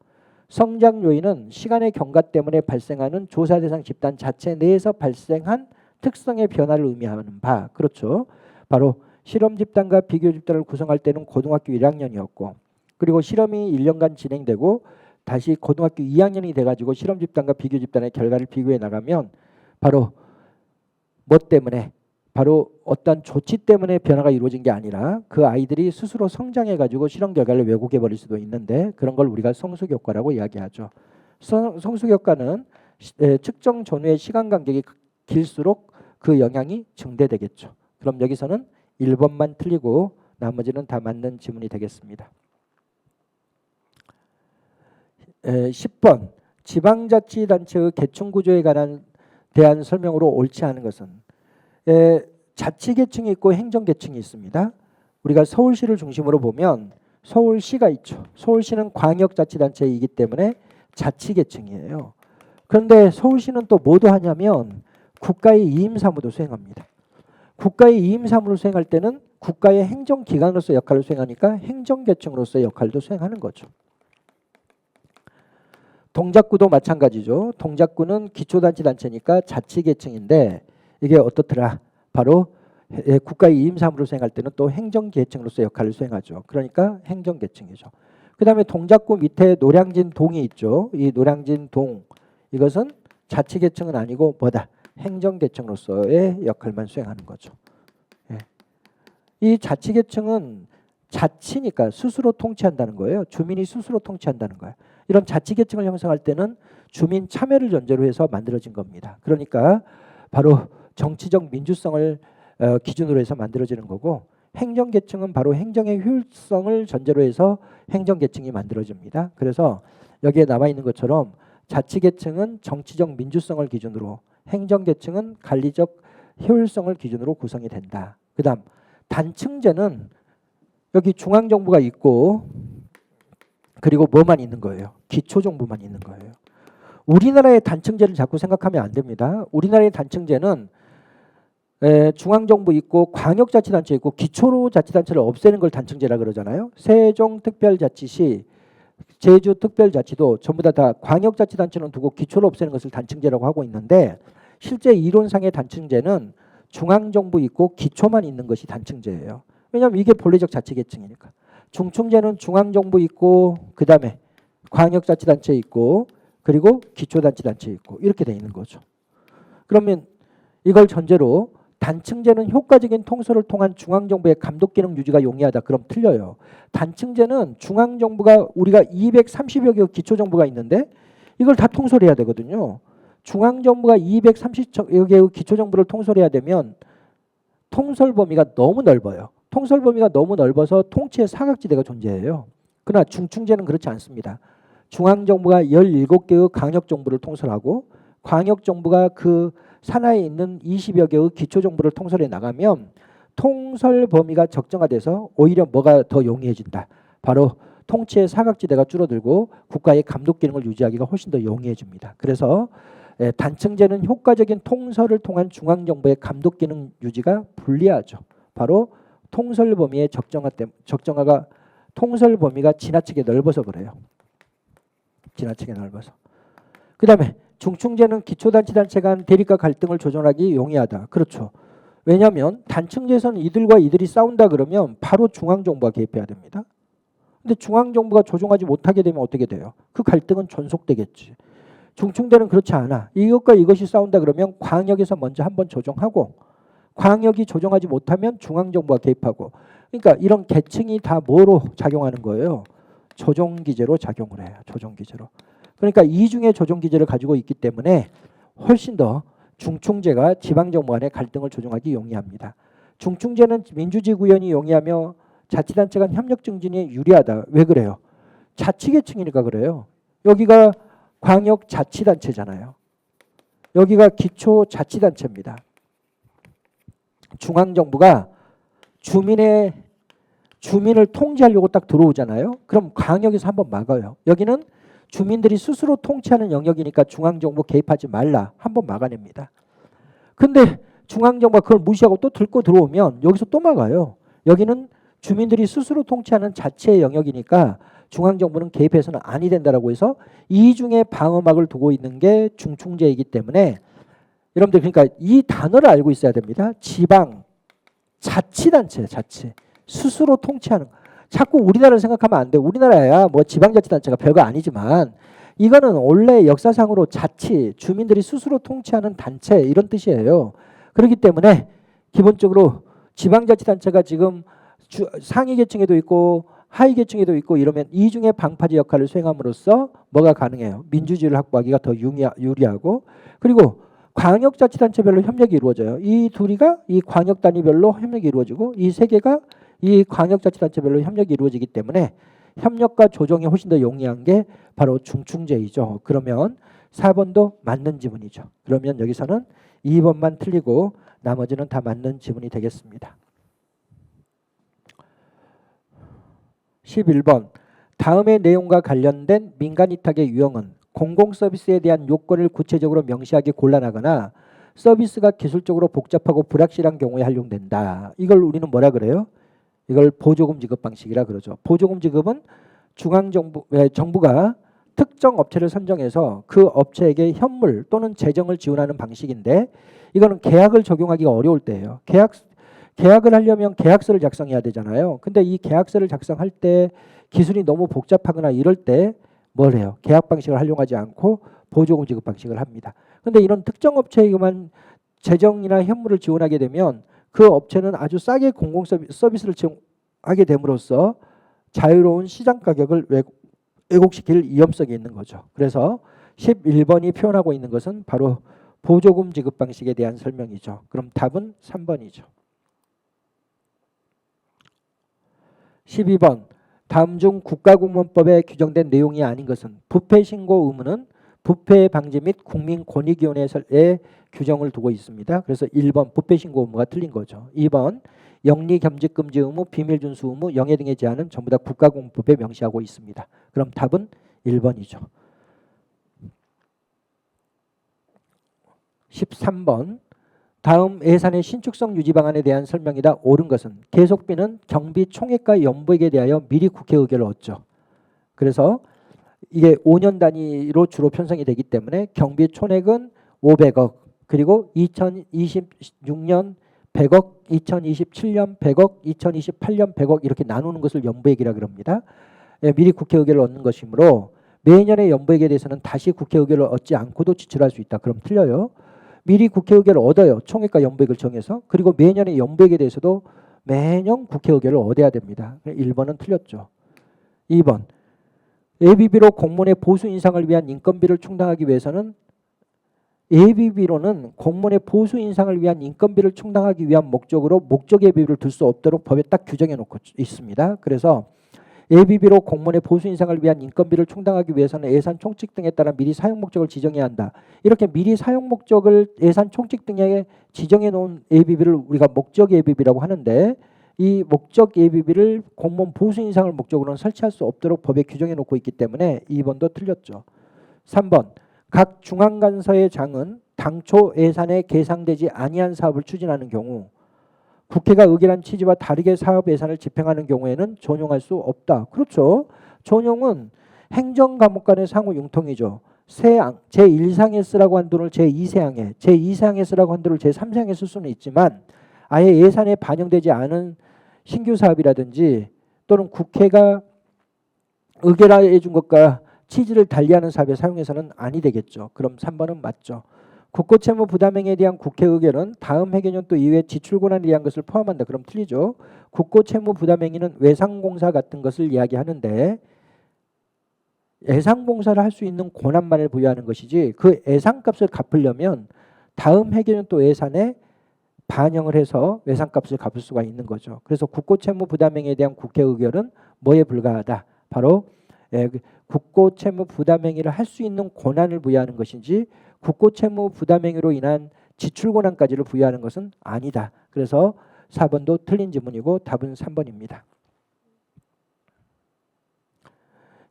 S1: 성장 요인은 시간의 경과 때문에 발생하는 조사 대상 집단 자체 내에서 발생한 특성의 변화를 의미하는 바. 그렇죠. 바로 실험 집단과 비교 집단을 구성할 때는 고등학교 1학년이었고 그리고 실험이 1년간 진행되고 다시 고등학교 2학년이 돼가지고 실험 집단과 비교 집단의 결과를 비교해 나가면 바로 뭐 때문에 바로 어떤 조치 때문에 변화가 이루어진 게 아니라 그 아이들이 스스로 성장해가지고 실험 결과를 왜곡해 버릴 수도 있는데 그런 걸 우리가 성숙 효과라고 이야기하죠. 성숙 효과는 측정 전후의 시간 간격이 길수록 그 영향이 증대되겠죠. 그럼 여기서는 1번만 틀리고 나머지는 다 맞는 지문이 되겠습니다. 10번 지방자치단체의 계층구조에 대한 설명으로 옳지 않은 것은 자치계층이 있고 행정계층이 있습니다. 우리가 서울시를 중심으로 보면 서울시가 있죠. 서울시는 광역자치단체이기 때문에 자치계층이에요. 그런데 서울시는 또 뭐도 하냐면 국가의 이임사무도 수행합니다. 국가의 이임사무를 수행할 때는 국가의 행정기관으로서 역할을 수행하니까 행정계층으로서의 역할도 수행하는 거죠. 동작구도 마찬가지죠. 동작구는 기초단체니까 자치계층인데 이게 어떻더라? 바로 국가의 이임사무를 수행할 때는 또 행정계층으로서 역할을 수행하죠. 그러니까 행정계층이죠. 그 다음에 동작구 밑에 노량진 동이 있죠. 이 노량진 동, 이것은 자치계층은 아니고 뭐다? 행정계층으로서의 역할만 수행하는 거죠. 이 자치계층은 자치니까 스스로 통치한다는 거예요. 주민이 스스로 통치한다는 거예요. 이런 자치계층을 형성할 때는 주민 참여를 전제로 해서 만들어진 겁니다. 그러니까 바로 정치적 민주성을 기준으로 해서 만들어지는 거고 행정계층은 바로 행정의 효율성을 전제로 해서 행정계층이 만들어집니다. 그래서 여기에 남아 있는 것처럼 자치계층은 정치적 민주성을 기준으로 행정계층은 관리적 효율성을 기준으로 구성이 된다. 그 다음 단층제는 여기 중앙정부가 있고 그리고 뭐만 있는 거예요? 기초정부만 있는 거예요. 우리나라의 단층제를 자꾸 생각하면 안 됩니다. 우리나라의 단층제는 중앙정부 있고 광역자치단체 있고 기초자치단체를 없애는 걸 단층제라 그러잖아요. 세종특별자치시, 제주특별자치도 전부 다 광역자치단체는 두고 기초를 없애는 것을 단층제라고 하고 있는데 실제 이론상의 단층제는 중앙정부 있고 기초만 있는 것이 단층제예요. 왜냐하면 이게 본래적 자치계층이니까. 중층제는 중앙정부 있고 그 다음에 광역자치단체 있고 그리고 기초단체단체 있고 이렇게 돼 있는 거죠. 그러면 이걸 전제로 단층제는 효과적인 통솔을 통한 중앙정부의 감독기능 유지가 용이하다. 그럼 틀려요. 단층제는 중앙정부가 우리가 230여 개의 기초정부가 있는데 이걸 다 통솔해야 되거든요. 중앙정부가 230여 개의 기초정부를 통솔해야 되면 통솔 범위가 너무 넓어요. 통솔 범위가 너무 넓어서 통치의 사각지대가 존재해요. 그러나 중층제는 그렇지 않습니다. 중앙정부가 17개의 광역정부를 통솔하고 광역정부가 그 산하에 있는 20여 개의 기초정부를 통솔해 나가면 통솔 범위가 적정화돼서 오히려 뭐가 더 용이해진다. 바로 통치의 사각지대가 줄어들고 국가의 감독 기능을 유지하기가 훨씬 더 용이해집니다. 그래서 단층제는 효과적인 통솔을 통한 중앙정부의 감독 기능 유지가 불리하죠. 바로 통솔 범위의 적정화가 통솔 범위가 지나치게 넓어서 그래요. 지나치게 넓어서. 그 다음에 중층제는 기초단체단체 간 대립과 갈등을 조정하기 용이하다. 그렇죠. 왜냐하면 단층제에서는 이들과 이들이 싸운다 그러면 바로 중앙정부가 개입해야 됩니다. 근데 중앙정부가 조정하지 못하게 되면 어떻게 돼요? 그 갈등은 존속되겠지. 중층제는 그렇지 않아. 이것과 이것이 싸운다 그러면 광역에서 먼저 한번 조정하고 광역이 조정하지 못하면 중앙정부가 개입하고. 그러니까 이런 계층이 다 뭐로 작용하는 거예요? 조정기제로 작용을 해요. 조정기제로. 그러니까 이중의 조정기제를 가지고 있기 때문에 훨씬 더 중충제가 지방정부 간의 갈등을 조정하기 용이합니다. 중충제는 민주주의 구현이 용이하며 자치단체 간 협력 증진이 유리하다. 왜 그래요? 자치계층이니까 그래요. 여기가 광역자치단체잖아요. 여기가 기초자치단체입니다. 중앙정부가 주민을 통제하려고 딱 들어오잖아요. 그럼 광역에서 한번 막아요. 여기는 주민들이 스스로 통치하는 영역이니까 중앙정부 개입하지 말라. 한번 막아냅니다. 근데 중앙정부가 그걸 무시하고 또 들고 들어오면 여기서 또 막아요. 여기는 주민들이 스스로 통치하는 자체의 영역이니까 중앙정부는 개입해서는 아니 된다라고 해서 이중의 방어막을 두고 있는 게 중충제이기 때문에 여러분들 그러니까 이 단어를 알고 있어야 됩니다. 지방 자치단체, 자치 스스로 통치하는 거. 자꾸 우리나라를 생각하면 안 돼. 우리나라야 뭐 지방자치단체가 별거 아니지만 이거는 원래 역사상으로 자치, 주민들이 스스로 통치하는 단체 이런 뜻이에요. 그렇기 때문에 기본적으로 지방자치단체가 지금 상위 계층에도 있고 하위 계층에도 있고 이러면 이중의 방파제 역할을 수행함으로써 뭐가 가능해요? 민주주의를 확보하기가 더 유리하고 그리고 광역자치단체별로 협력이 이루어져요. 이 둘이가 이 광역단위별로 협력이 이루어지고 이 세 개가 이 광역자치단체별로 협력이 이루어지기 때문에 협력과 조정이 훨씬 더 용이한 게 바로 중충제이죠. 그러면 4번도 맞는 지문이죠. 그러면 여기서는 2번만 틀리고 나머지는 다 맞는 지문이 되겠습니다. 11번 다음의 내용과 관련된 민간위탁의 유형은 공공서비스에 대한 요건을 구체적으로 명시하기 곤란하거나 서비스가 기술적으로 복잡하고 불확실한 경우에 활용된다. 이걸 우리는 뭐라 그래요? 이걸 보조금 지급 방식이라 그러죠. 보조금 지급은 정부가 특정 업체를 선정해서 그 업체에게 현물 또는 재정을 지원하는 방식인데 이거는 계약을 적용하기가 어려울 때예요. 계약을 하려면 계약서를 작성해야 되잖아요. 근데 이 계약서를 작성할 때 기술이 너무 복잡하거나 이럴 때 뭘 해요? 계약 방식을 활용하지 않고 보조금 지급 방식을 합니다. 근데 이런 특정 업체에게만 재정이나 현물을 지원하게 되면 그 업체는 아주 싸게 공공 서비스를 제공하게 됨으로써 자유로운 시장 가격을 왜곡시킬 위험성이 있는 거죠. 그래서 11번이 표현하고 있는 것은 바로 보조금 지급 방식에 대한 설명이죠. 그럼 답은 3번이죠. 12번 다음 중 국가공무원법에 규정된 내용이 아닌 것은 부패신고 의무는 부패 방지 및 국민권익위원회의 규정을 두고 있습니다. 그래서 1번 부패신고 의무가 틀린 거죠. 2번 영리겸직금지 의무, 비밀준수 의무, 영해 등의 제한은 전부 다 국가공무법에 명시하고 있습니다. 그럼 답은 1번이죠. 13번 다음 예산의 신축성 유지 방안에 대한 설명이다. 옳은 것은 계속비는 경비 총액과 연부액에 대하여 미리 국회 의결을 얻죠. 그래서 이게 5년 단위로 주로 편성이 되기 때문에 경비 총액은 500억 그리고 2026년 100억, 2027년 100억, 2028년 100억 이렇게 나누는 것을 연부액이라 그럽니다. 미리 국회 의결을 얻는 것이므로 매년의 연부액에 대해서는 다시 국회 의결을 얻지 않고도 지출할 수 있다. 그럼 틀려요. 미리 국회 의결을 얻어요. 총액과 연부액을 정해서. 그리고 매년의 연부액에 대해서도 매년 국회 의결을 얻어야 됩니다. 1번은 틀렸죠. 2번 예비비로 공무원의 보수 인상을 위한 인건비를 충당하기 위해서는 예비비로는 공무원의 보수 인상을 위한 인건비를 충당하기 위한 목적으로 목적 예비비를 둘 수 없도록 법에 딱 규정해 놓고 있습니다. 그래서 예비비로 공무원의 보수 인상을 위한 인건비를 충당하기 위해서는 예산 총칙 등에 따라 미리 사용 목적을 지정해야 한다. 이렇게 미리 사용 목적을 예산 총칙 등에 지정해 놓은 예비비를 우리가 목적 예비비라고 하는데 이 목적 예비비를 공무원 보수 인상을 목적으로는 설치할 수 없도록 법에 규정해 놓고 있기 때문에 2번도 틀렸죠. 3번 각 중앙간서의 장은 당초 예산에 계상되지 아니한 사업을 추진하는 경우 국회가 의결한 취지와 다르게 사업 예산을 집행하는 경우에는 전용할 수 없다. 그렇죠. 전용은 행정과목 간의 상호 융통이죠. 제1상에 쓰라고 한 돈을 제2사항에, 제2사항에 쓰라고 한 돈을 제3사항에 쓸 수는 있지만 아예 예산에 반영되지 않은 신규 사업이라든지 또는 국회가 의결해 준 것과 취지를 달리하는 사업에 사용해서는 아니 되겠죠. 그럼 3번은 맞죠. 국고채무 부담행위에 대한 국회 의결은 다음 회계년도 이후에 지출 권한에 대한 것을 포함한다. 그럼 틀리죠. 국고채무 부담행위는 외상공사 같은 것을 이야기하는데 예상공사를 할 수 있는 권한만을 부여하는 것이지 그 예상값을 갚으려면 다음 회계년도 예산에 반영을 해서 외상값을 갚을 수가 있는 거죠. 그래서 국고채무 부담행위에 대한 국회 의결은 뭐에 불과하다. 바로 국고채무 부담행위를 할 수 있는 권한을 부여하는 것인지 국고채무 부담행위로 인한 지출 권한까지를 부여하는 것은 아니다. 그래서 4번도 틀린 지문이고 답은 3번입니다.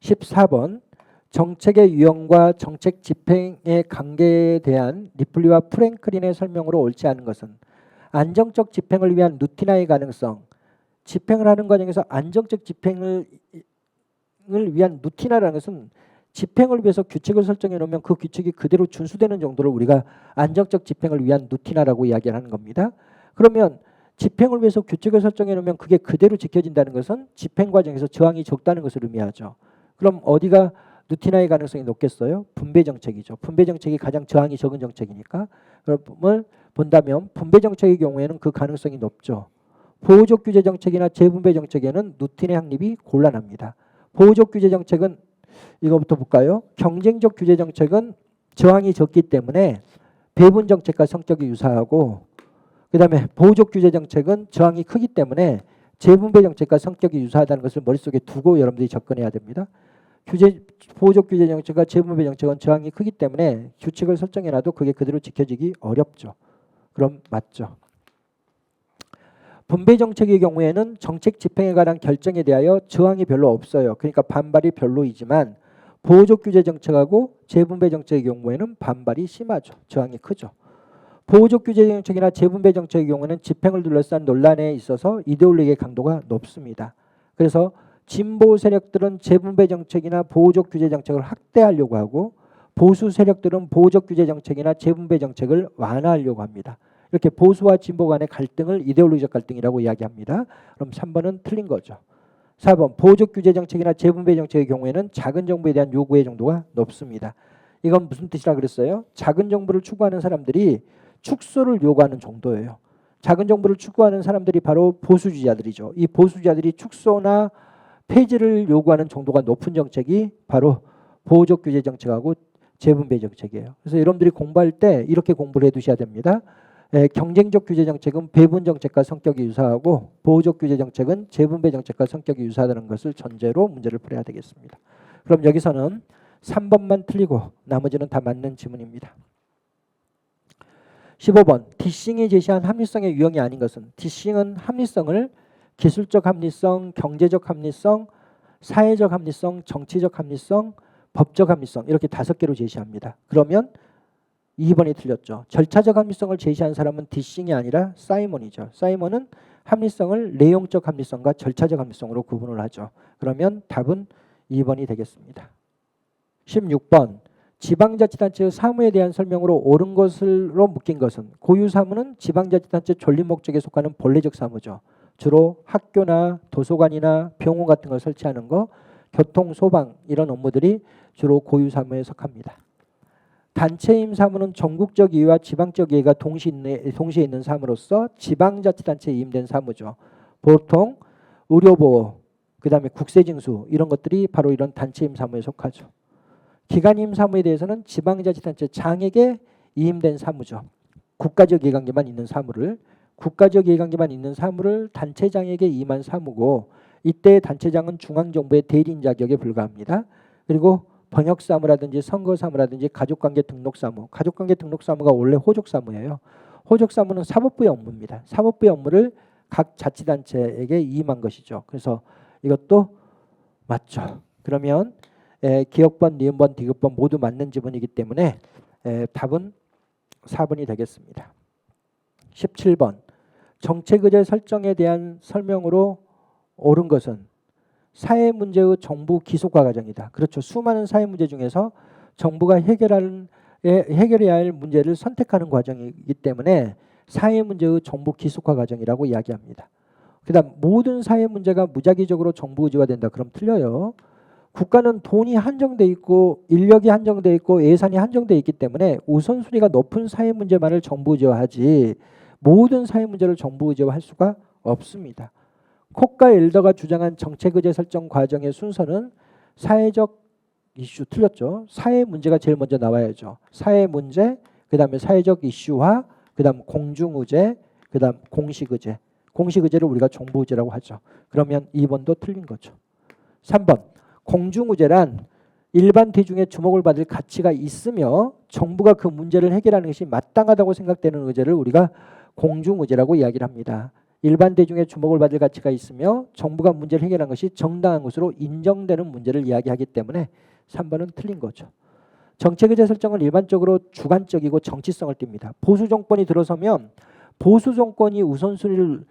S1: 14번 정책의 유형과 정책 집행의 관계에 대한 리플리와 프랭클린의 설명으로 옳지 않은 것은 안정적 집행을 위한 루틴화의 가능성. 집행을 하는 과정에서 안정적 집행을 위한 루틴화라는 것은 집행을 위해서 규칙을 설정해 놓으면 그 규칙이 그대로 준수되는 정도를 우리가 안정적 집행을 위한 루틴화라고 이야기하는 겁니다. 그러면 집행을 위해서 규칙을 설정해 놓으면 그게 그대로 지켜진다는 것은 집행 과정에서 저항이 적다는 것을 의미하죠. 그럼 어디가 루틴화의 가능성이 높겠어요? 분배 정책이죠. 분배 정책이 가장 저항이 적은 정책이니까. 그걸 본다면 분배 정책의 경우에는 그 가능성이 높죠. 보호적 규제 정책이나 재분배 정책에는 루틴의 확립이 곤란합니다. 보호적 규제 정책은 이거부터 볼까요? 경쟁적 규제 정책은 저항이 적기 때문에 배분 정책과 성격이 유사하고 그다음에 보호적 규제 정책은 저항이 크기 때문에 재분배 정책과 성격이 유사하다는 것을 머릿속에 두고 여러분들이 접근해야 됩니다. 보호적 규제 정책과 재분배 정책은 저항이 크기 때문에 규칙을 설정해놔도 그게 그대로 지켜지기 어렵죠. 그럼 맞죠. 분배 정책의 경우에는 정책 집행에 관한 결정에 대하여 저항이 별로 없어요. 그러니까 반발이 별로이지만 보호적 규제 정책하고 재분배 정책의 경우에는 반발이 심하죠. 저항이 크죠. 보호적 규제 정책이나 재분배 정책의 경우는 집행을 둘러싼 논란에 있어서 이데올로기의 강도가 높습니다. 그래서 진보 세력들은 재분배 정책이나 보호적 규제 정책을 확대하려고 하고 보수 세력들은 보호적 규제 정책이나 재분배 정책을 완화하려고 합니다. 이렇게 보수와 진보 간의 갈등을 이데올로기적 갈등이라고 이야기합니다. 그럼 3번은 틀린 거죠. 4번 보호적 규제 정책이나 재분배 정책의 경우에는 작은 정부에 대한 요구의 정도가 높습니다. 이건 무슨 뜻이라 그랬어요? 작은 정부를 추구하는 사람들이 축소를 요구하는 정도예요. 작은 정부를 추구하는 사람들이 바로 보수주의자들이죠. 이 보수주의자들이 축소나 폐지를 요구하는 정도가 높은 정책이 바로 보호적 규제 정책하고 재분배 정책이에요. 그래서 여러분들이 공부할 때 이렇게 공부를 해두셔야 됩니다. 경쟁적 규제 정책은 배분 정책과 성격이 유사하고 보호적 규제 정책은 재분배 정책과 성격이 유사하다는 것을 전제로 문제를 풀어야 되겠습니다. 그럼 여기서는 3번만 틀리고 나머지는 다 맞는 지문입니다. 15번 디싱이 제시한 합리성의 유형이 아닌 것은 디싱은 합리성을 기술적 합리성, 경제적 합리성, 사회적 합리성, 정치적 합리성, 법적 합리성 이렇게 5개로 제시합니다. 그러면 2번이 틀렸죠. 절차적 합리성을 제시한 사람은 디싱이 아니라 사이먼이죠. 사이먼은 합리성을 내용적 합리성과 절차적 합리성으로 구분을 하죠. 그러면 답은 2번이 되겠습니다. 16번 지방자치단체의 사무에 대한 설명으로 옳은 것으로 묶인 것은 고유사무는 지방자치단체 존립 목적에 속하는 본래적 사무죠. 주로 학교나 도서관이나 병원 같은 걸 설치하는 거, 교통, 소방 이런 업무들이 주로 고유사무에 속합니다. 단체임 사무는 전국적 이해와 지방적 이해가 동시에 있는 사무로서 지방자치단체에 임된 사무죠. 보통 의료보호, 그 다음에 국세징수 이런 것들이 바로 이런 단체임 사무에 속하죠. 기관임 사무에 대해서는 지방자치단체 장에게 이임된 사무죠. 국가적 이해관계만 있는 사무를 국가적 이해관계만 있는 사무를 단체장에게 임한 사무고 이때 단체장은 중앙정부의 대리인 자격에 불과합니다. 그리고 번역사무라든지 선거사무라든지 가족관계 등록사무 가족관계 등록사무가 원래 호족사무예요. 호족사무는 사법부의 업무입니다. 사법부의 업무를 각 자치단체에게 이임한 것이죠. 그래서 이것도 맞죠. 그러면 기억번, 니은번, 디귿번 모두 맞는 지문이기 때문에 답은 4번이 되겠습니다. 17번 정책의제 설정에 대한 설명으로 옳은 것은 사회 문제의 정부 기속화 과정이다. 그렇죠. 수많은 사회 문제 중에서 정부가 해결해야 할 문제를 선택하는 과정이기 때문에 사회 문제의 정부 기속화 과정이라고 이야기합니다. 그다음 모든 사회 문제가 무작위적으로 정부 의지화된다. 그럼 틀려요. 국가는 돈이 한정돼 있고 인력이 한정돼 있고 예산이 한정돼 있기 때문에 우선순위가 높은 사회 문제만을 정부 의제화하지 모든 사회 문제를 정부 의제화할 수가 없습니다. 콕과 엘더가 주장한 정책 의제 설정 과정의 순서는 사회적 이슈 틀렸죠. 사회 문제가 제일 먼저 나와야죠. 사회 문제, 그다음에 사회적 이슈화, 그다음 공중 의제, 그다음 공식 의제. 공식 의제를 우리가 정부 의제라고 하죠. 그러면 2번도 틀린 거죠. 3번 공중 의제란 일반 대중의 주목을 받을 가치가 있으며 정부가 그 문제를 해결하는 것이 마땅하다고 생각되는 의제를 우리가 공중 의제라고 이야기를 합니다. 일반 대중의 주목을 받을 가치가 있으며 정부가 문제를 해결한 것이 정당한 것으로 인정되는 문제를 이야기하기 때문에 3번은 틀린 거죠. 정책 의제 설정은 일반적으로 주관적이고 정치성을 띱니다. 보수 정권이 들어서면 보수 정권이 우선순위를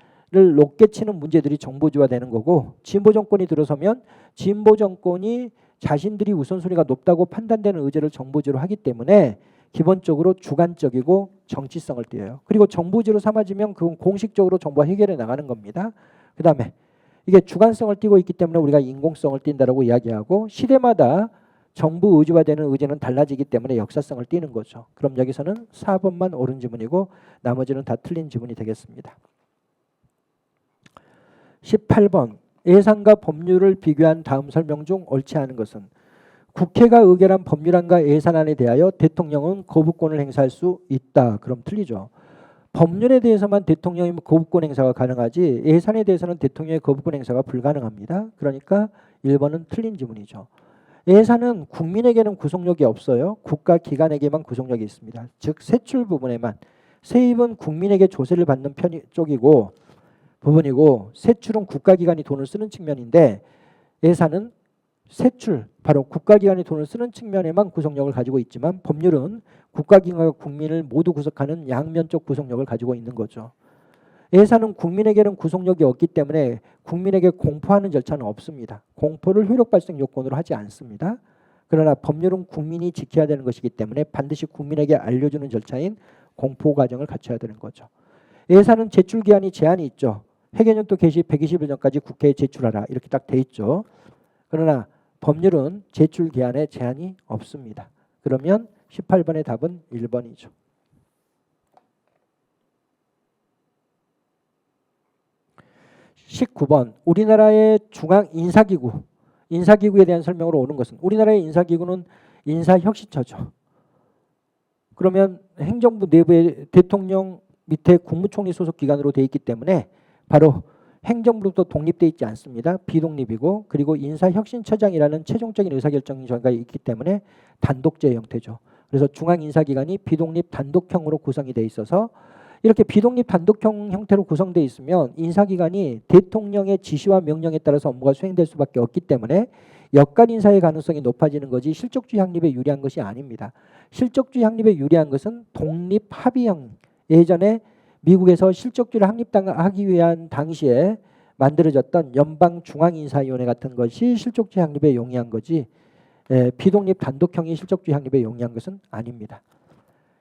S1: 높게 치는 문제들이 정부주화되는 거고, 진보 정권이 들어서면 진보 정권이 자신들이 우선순위가 높다고 판단되는 의제를 정부주로 하기 때문에 기본적으로 주관적이고 정치성을 띄어요. 그리고 정부주로 삼아지면 그건 공식적으로 정부가 해결해 나가는 겁니다. 그 다음에 이게 주관성을 띄고 있기 때문에 우리가 인공성을 띈다라고 이야기하고, 시대마다 정부 의주화되는 의제는 달라지기 때문에 역사성을 띄는 거죠. 그럼 여기서는 4번만 옳은 지문이고 나머지는 다 틀린 지문이 되겠습니다. 18번 예산과 법률을 비교한 다음 설명 중 옳지 않은 것은 국회가 의결한 법률안과 예산안에 대하여 대통령은 거부권을 행사할 수 있다. 그럼 틀리죠. 법률에 대해서만 대통령이 거부권 행사가 가능하지 예산에 대해서는 대통령의 거부권 행사가 불가능합니다. 그러니까 1번은 틀린 지문이죠. 예산은 국민에게는 구속력이 없어요. 국가기관에게만 구속력이 있습니다. 즉 세출 부분에만, 세입은 국민에게 조세를 받는 부분이고 세출은 국가기관이 돈을 쓰는 측면인데, 예산은 세출, 바로 국가기관이 돈을 쓰는 측면에만 구속력을 가지고 있지만 법률은 국가기관과 국민을 모두 구속하는 양면적 구속력을 가지고 있는 거죠. 예산은 국민에게는 구속력이 없기 때문에 국민에게 공포하는 절차는 없습니다. 공포를 효력 발생 요건으로 하지 않습니다. 그러나 법률은 국민이 지켜야 되는 것이기 때문에 반드시 국민에게 알려주는 절차인 공포 과정을 갖춰야 되는 거죠. 예산은 제출 기한이 제한이 있죠. 해계년도 개시 120일 전까지 국회에 제출하라 이렇게 딱 돼 있죠. 그러나 법률은 제출 기한에 제한이 없습니다. 그러면 18번의 답은 1번이죠. 19번 우리나라의 인사기구에 대한 설명으로 오는 것은, 우리나라의 인사기구는 인사혁신처죠. 그러면 행정부 내부에 대통령 밑에 국무총리 소속 기관으로 되어 있기 때문에 바로 행정부로부터 독립되어 있지 않습니다. 비독립이고, 그리고 인사혁신처장이라는 최종적인 의사결정 기관이 있기 때문에 단독제 형태죠. 그래서 중앙인사기관이 비독립 단독형으로 구성이 되어 있어서, 이렇게 비독립 단독형 형태로 구성되어 있으면 인사기관이 대통령의 지시와 명령에 따라서 업무가 수행될 수밖에 없기 때문에 역관 인사의 가능성이 높아지는 거지 실적주의 확립에 유리한 것이 아닙니다. 실적주의 확립에 유리한 것은 독립 합의형, 예전에 미국에서 실적주의를 확립하기 위한 당시에 만들어졌던 연방중앙인사위원회 같은 것이 실적주의 확립에 용이한 거지 비독립 단독형이 실적주의 확립에 용이한 것은 아닙니다.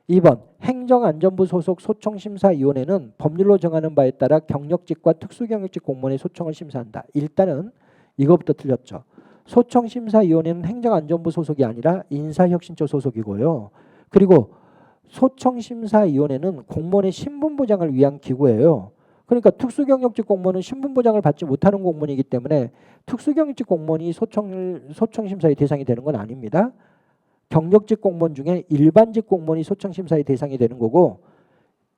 S1: 2번 행정안전부 소속 소청심사위원회는 법률로 정하는 바에 따라 경력직과 특수경력직 공무원의 소청을 심사한다. 일단은 이거부터 틀렸죠. 소청심사위원회는 행정안전부 소속이 아니라 인사혁신처 소속이고요. 그리고 소청심사위원회는 공무원의 신분보장을 위한 기구예요. 그러니까 특수경력직 공무원은 신분보장을 받지 못하는 공무원이기 때문에 특수경력직 공무원이 소청심사의 대상이 되는 건 아닙니다. 경력직 공무원 중에 일반직 공무원이 소청심사의 대상이 되는 거고,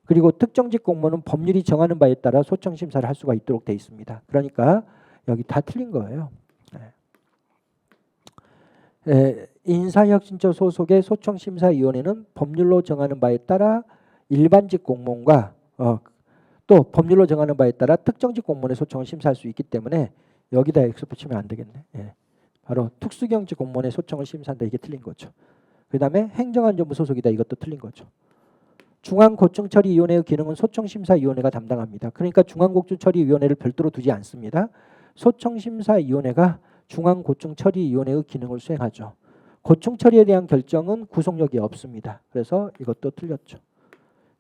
S1: 그리고 특정직 공무원은 법률이 정하는 바에 따라 소청심사를 할 수가 있도록 되어 있습니다. 그러니까 여기 다 틀린 거예요. 인사혁신처 소속의 소청심사위원회는 법률로 정하는 바에 따라 일반직 공무원과 또 법률로 정하는 바에 따라 특정직 공무원의 소청을 심사할 수 있기 때문에 여기다 X 붙이면 안 되겠네. 바로 특수경직 공무원의 소청을 심사한다. 이게 틀린 거죠. 그 다음에 행정안전부 소속이다. 이것도 틀린 거죠. 중앙고충처리위원회의 기능은 소청심사위원회가 담당합니다. 그러니까 중앙고충처리위원회를 별도로 두지 않습니다. 소청심사위원회가 중앙고충처리위원회의 기능을 수행하죠. 고충처리에 대한 결정은 구속력이 없습니다. 그래서 이것도 틀렸죠.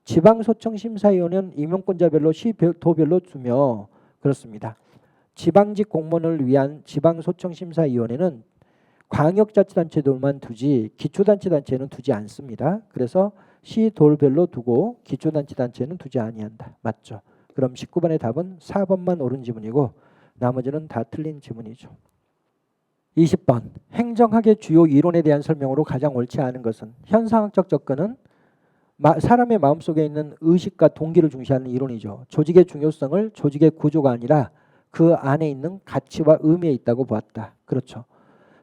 S1: 지방소청심사위원회는 임용권자별로 시도별로 두며 그렇습니다. 지방직 공무원을 위한 지방소청심사위원회는 광역자치단체들만 두지 기초단체단체는 두지 않습니다. 그래서 시도별로 두고 기초단체단체는 두지 아니한다. 맞죠? 그럼 19번의 답은 4번만 옳은 지문이고 나머지는 다 틀린 지문이죠. 20번 행정학의 주요 이론에 대한 설명으로 가장 옳지 않은 것은 현상학적 접근은 사람의 마음속에 있는 의식과 동기를 중시하는 이론이죠. 조직의 중요성을 조직의 구조가 아니라 그 안에 있는 가치와 의미에 있다고 보았다. 그렇죠.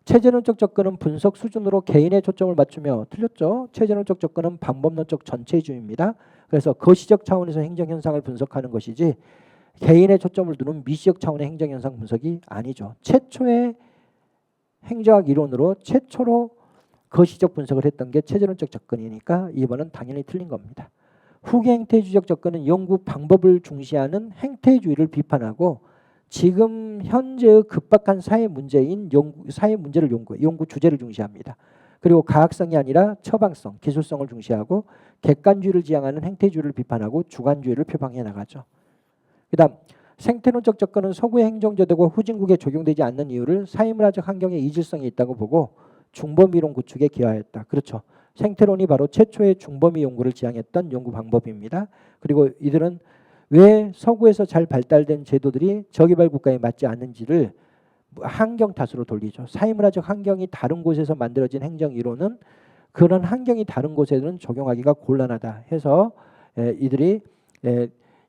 S1: 체제론적 접근은 분석 수준으로 개인의 초점을 맞추며 틀렸죠. 체제론적 접근은 방법론적 전체주의입니다. 그래서 거시적 차원에서 행정현상을 분석하는 것이지 개인의 초점을 두는 미시적 차원의 행정현상 분석이 아니죠. 최초의 행정학 이론으로 최초로 거시적 분석을 했던 게 체제론적 접근이니까 2번은 당연히 틀린 겁니다. 후기 행태주의적 접근은 연구 방법을 중시하는 행태주의를 비판하고 지금 현재의 급박한 사회 문제인 사회 문제를 연구 주제를 중시합니다. 그리고 가학성이 아니라 처방성, 기술성을 중시하고 객관주의를 지향하는 행태주의를 비판하고 주관주의를 표방해 나가죠. 그다음 생태론적 접근은 서구의 행정제도가 후진국에 적용되지 않는 이유를 사회문화적 환경에 이질성이 있다고 보고 중범위론 구축에 기여하였다. 그렇죠. 생태론이 바로 최초의 중범위 연구를 지향했던 연구 방법입니다. 그리고 이들은 왜 서구에서 잘 발달된 제도들이 저개발 국가에 맞지 않는지를 환경 탓으로 돌리죠. 사회문화적 환경이 다른 곳에서 만들어진 행정 이론은 그런 환경이 다른 곳에는 적용하기가 곤란하다 해서 이들이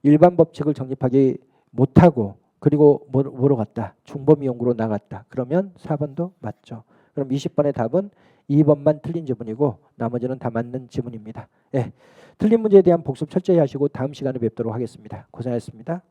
S1: 일반 법칙을 정립하기 못하고 그리고 뭐로 갔다? 중범위 연구로 나갔다. 그러면 4번도 맞죠. 그럼 20번의 답은 2번만 틀린 지문이고 나머지는 다 맞는 지문입니다. 틀린 문제에 대한 복습 철저히 하시고 다음 시간에 뵙도록 하겠습니다. 고생하셨습니다.